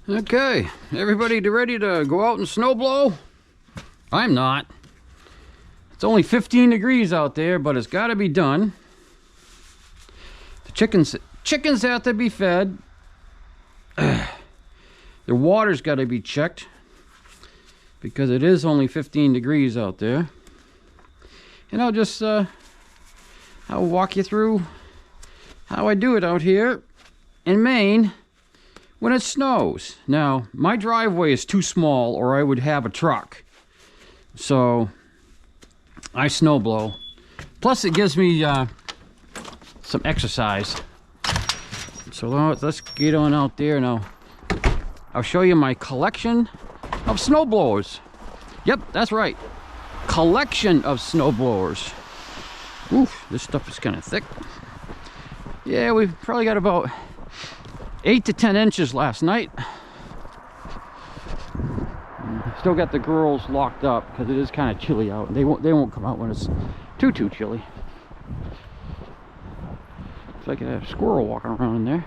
Okay, everybody ready to go out and snow blow? I'm not. It's only 15 degrees out there, but it's got to be done. The chickens have to be fed. Their water's got to be checked because it is only 15 degrees out there. And I'll walk you through how I do it out here in Maine when it snows. Now, my driveway is too small or I would have a truck. So I snow blow. Plus it gives me some exercise. So let's get on out there now. I'll show you my collection of snow blowers. Yep, that's right. Collection of snow blowers. Oof, this stuff is kind of thick. Yeah, we've probably got about 8 to 10 inches last night. Still got the girls locked up because it is kind of chilly out. They won't come out when it's too chilly. Looks like a squirrel walking around in there.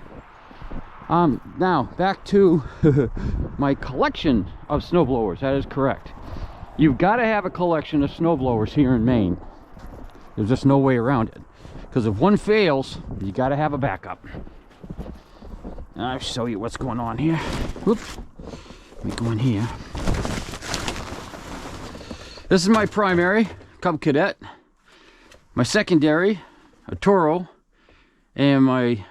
Now back to my collection of snowblowers. That is correct. You've got to have a collection of snowblowers here in Maine. There's just no way around it. Because if one fails, you got to have a backup. And I'll show you what's going on here. Whoop. Let me go in here. This is my primary, Cub Cadet. My secondary, a Toro. And my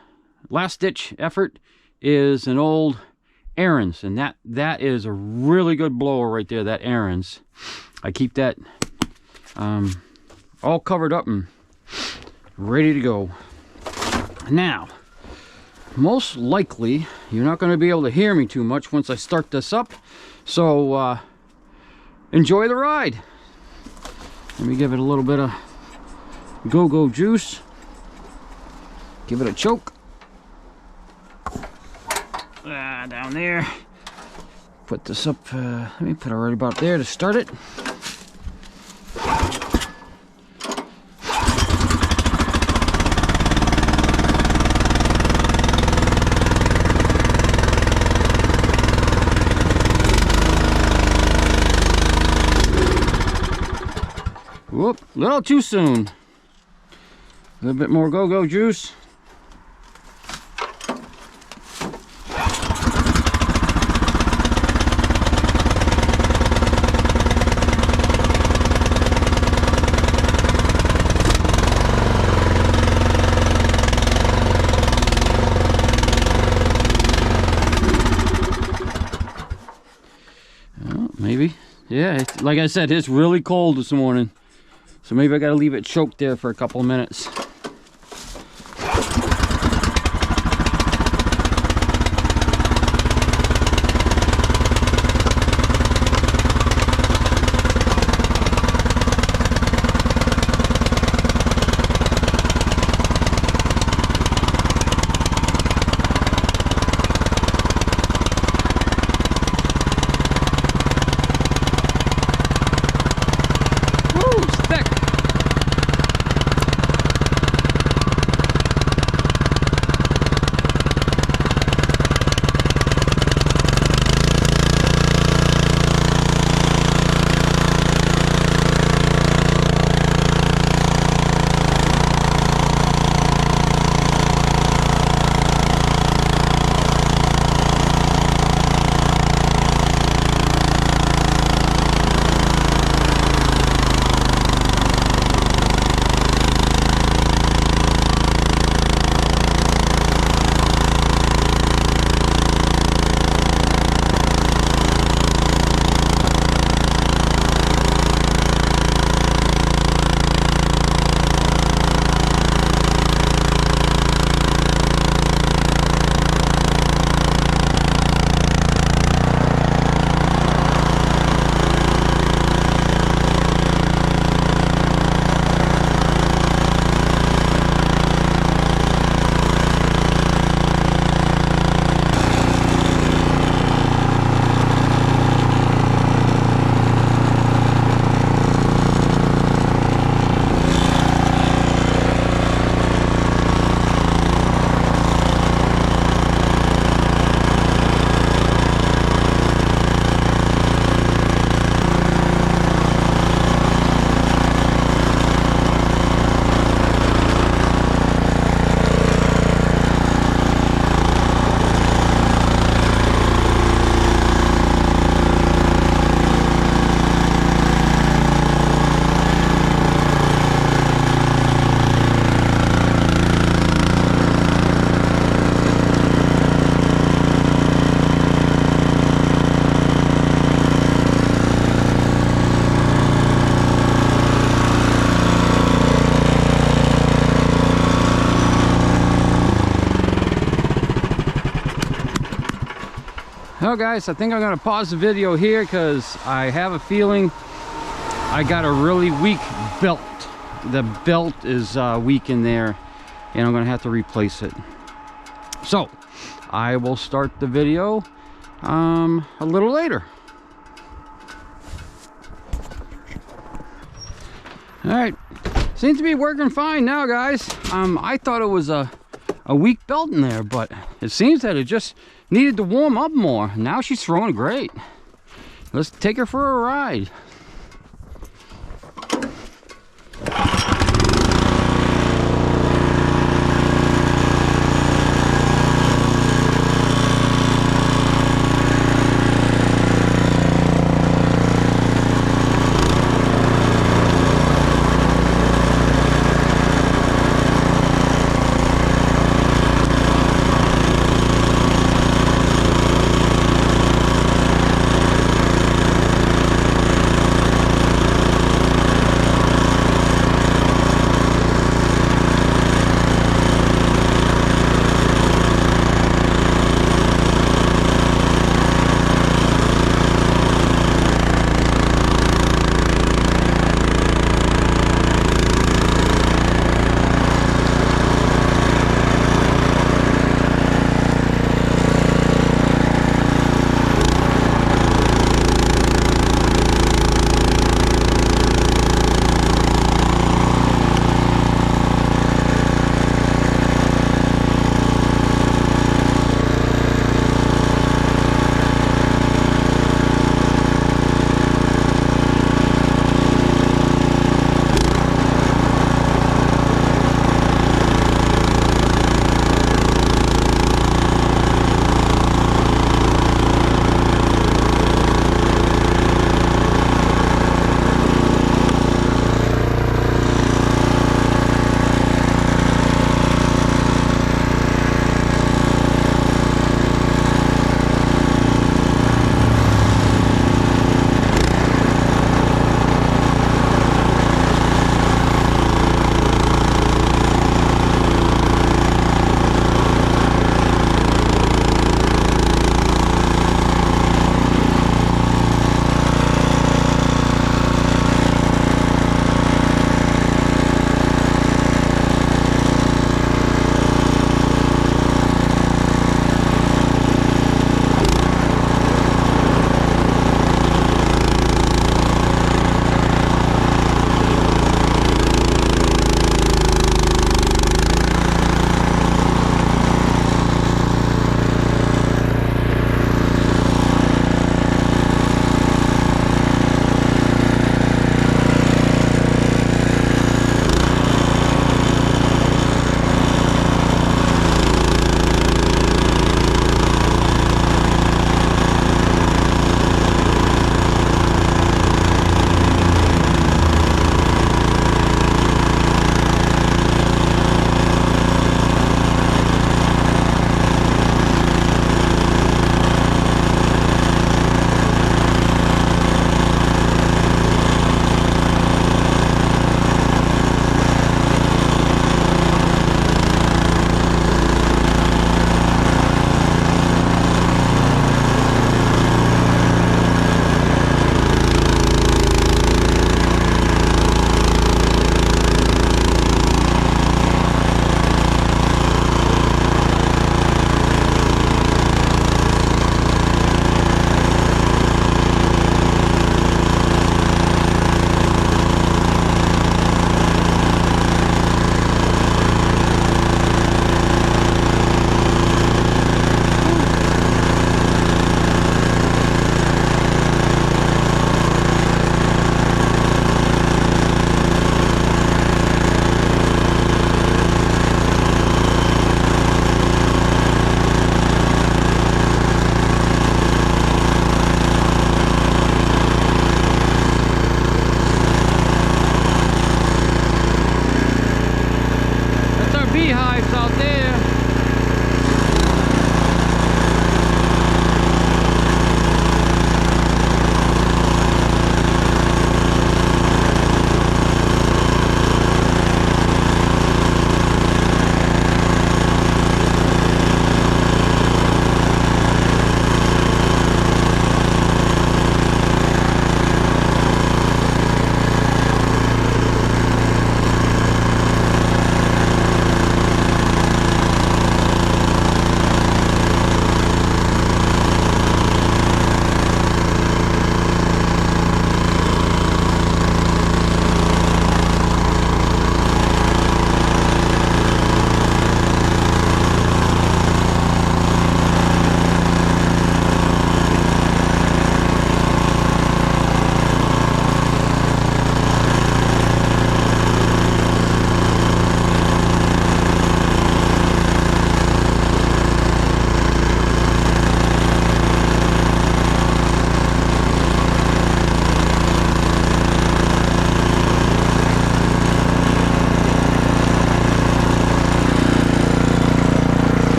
last ditch effort is an old Aaron's. And that is a really good blower right there, that Aaron's. I keep that all covered up and ready to go. Now, most likely you're not going to be able to hear me too much once I start this up, so enjoy the ride. Let me give it a little bit of go-go juice, give it a choke. Down there, put this up, let me put it right about there to start it. Whoop, a little too soon. A little bit more go-go juice. Well, maybe. Yeah, like I said, it's really cold this morning. So maybe I gotta leave it choked there for a couple of minutes. Well guys, I think I'm gonna pause the video here because I have a feeling I got a really weak belt. The belt is weak in there and I'm gonna have to replace it. So I will start the video a little later. All right, seems to be working fine now, guys. I thought it was a weak belt in there, but it seems that it just needed to warm up more. Now she's throwing great. Let's take her for a ride.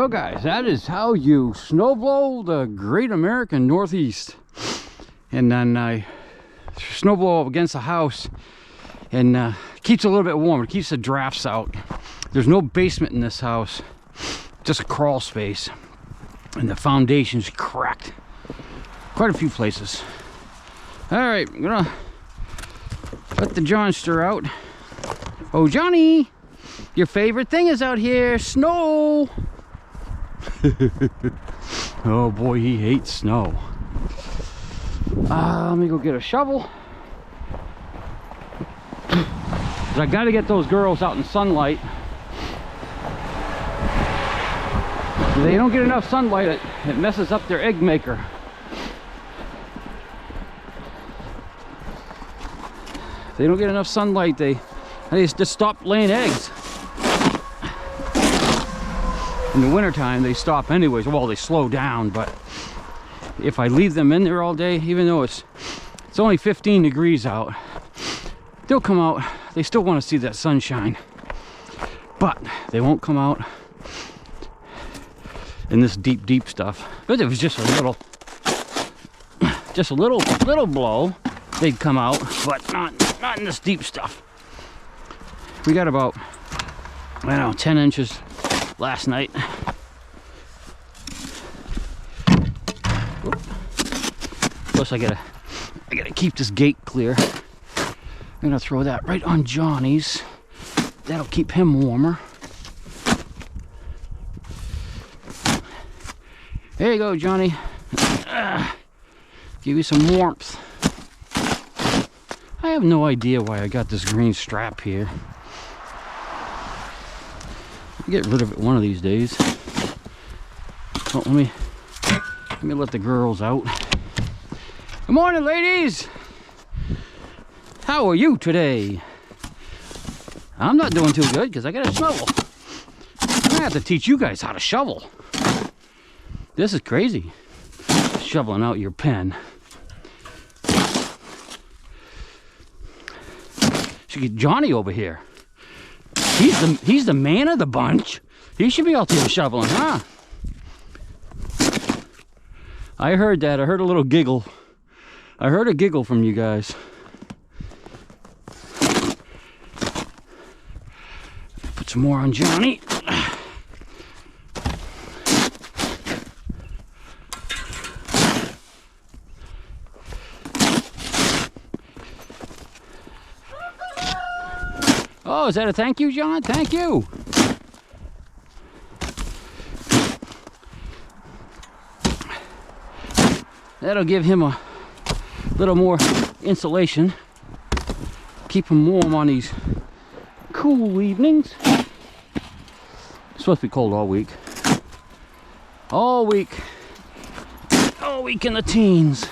So guys, that is how you snowblow the Great American Northeast. And then I snowblow up against the house, and keeps it a little bit warmer. It keeps the drafts out. There's no basement in this house, just a crawl space, and the foundation's cracked quite a few places. All right, I'm gonna let the Johnster out. Oh, Johnny, your favorite thing is out here, snow. Oh boy, he hates snow. Let me go get a shovel. I gotta get those girls out in sunlight. If they don't get enough sunlight, it messes up their egg maker. If they don't get enough sunlight, they just stop laying eggs. In the wintertime, they stop anyways. Well, they slow down, but if I leave them in there all day, even though it's only 15 degrees out, they'll come out. They still want to see that sunshine, but they won't come out in this deep stuff. But if it was just a little blow, they'd come out, but not in this deep stuff. We got about, I don't know, 10 inches last night. Plus I gotta keep this gate clear. I'm gonna throw that right on Johnny's. That'll keep him warmer. There you go, Johnny. Give you some warmth. I have no idea why I got this green strap here. I'll get rid of it one of these days. Oh, let me let the girls out. Good morning, ladies. How are you today? I'm not doing too good because I got a shovel. I have to teach you guys how to shovel. This is crazy. Shoveling out your pen. Should get Johnny over here. He's the man of the bunch. He should be out there shoveling, huh? I heard that. I heard a little giggle. I heard a giggle from you guys. Put some more on Johnny. Oh, is that a thank you, John? Thank you. That'll give him a little more insulation. Keep him warm on these cool evenings. It's supposed to be cold all week. All week. All week in the teens.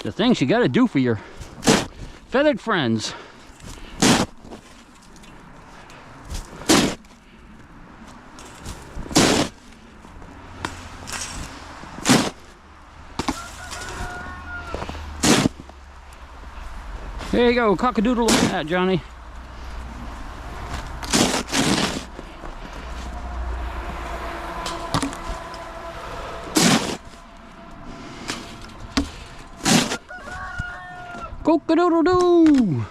The things you gotta do for your feathered friends. There you go, cock-a-doodle at that, Johnny. Cock-a-doodle-doo!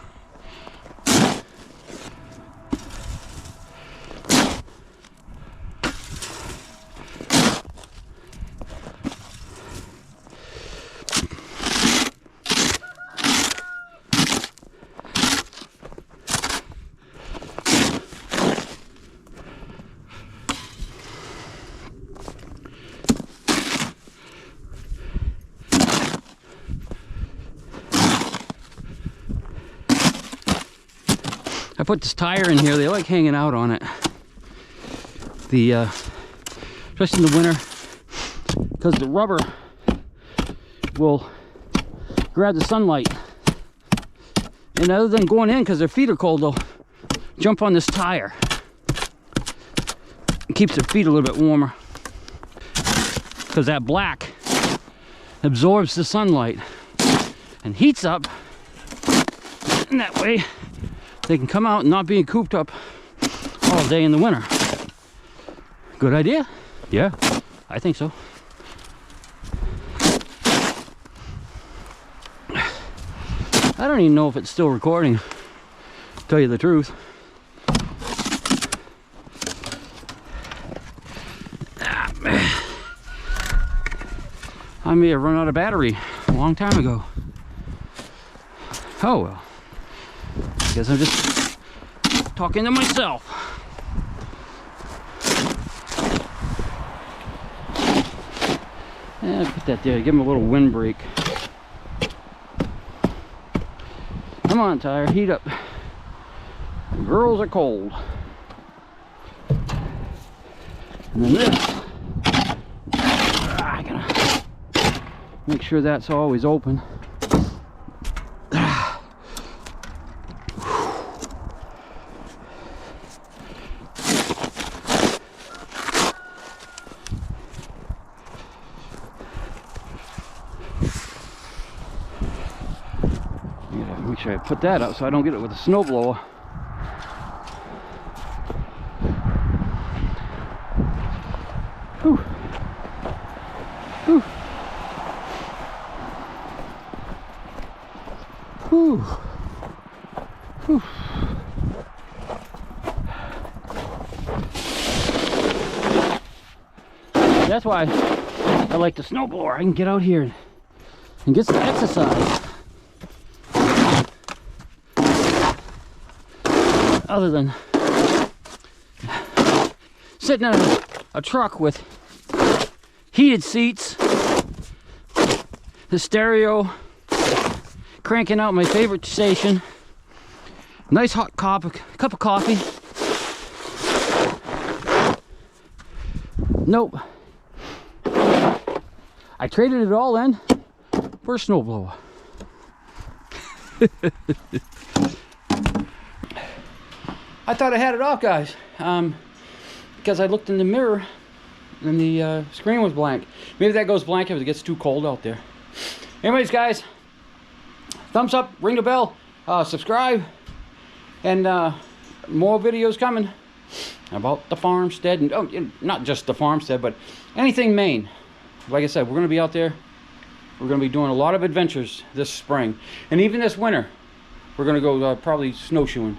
I put this tire in here. They like hanging out on it. Especially in the winter, because the rubber will grab the sunlight. And other than going in because their feet are cold, they'll jump on this tire. It keeps their feet a little bit warmer. Because that black absorbs the sunlight and heats up. And that way, they can come out and not being cooped up all day in the winter. Good idea? Yeah, I think so. I don't even know if it's still recording, to tell you the truth. I may have run out of battery a long time ago. Oh well. I guess I'm just talking to myself. Yeah, put that there, give him a little windbreak. Come on, tire, heat up. The girls are cold. And then this. I gotta make sure that's always open. Make sure I put that up so I don't get it with a snowblower. Whew. Whew. Whew. Whew. That's why I like the snowblower. I can get out here and get some exercise. Other than sitting in a truck with heated seats, the stereo, cranking out my favorite station, nice hot cup of coffee. Nope. I traded it all in for a snowblower. I thought I had it off, guys, because I looked in the mirror and the screen was blank. Maybe that goes blank if it gets too cold out there. Anyways, guys, thumbs up, ring the bell, subscribe, and more videos coming about the farmstead, and not just the farmstead, but anything Maine. Like I said, we're going to be out there. We're going to be doing a lot of adventures this spring, and even this winter. We're going to go probably snowshoeing.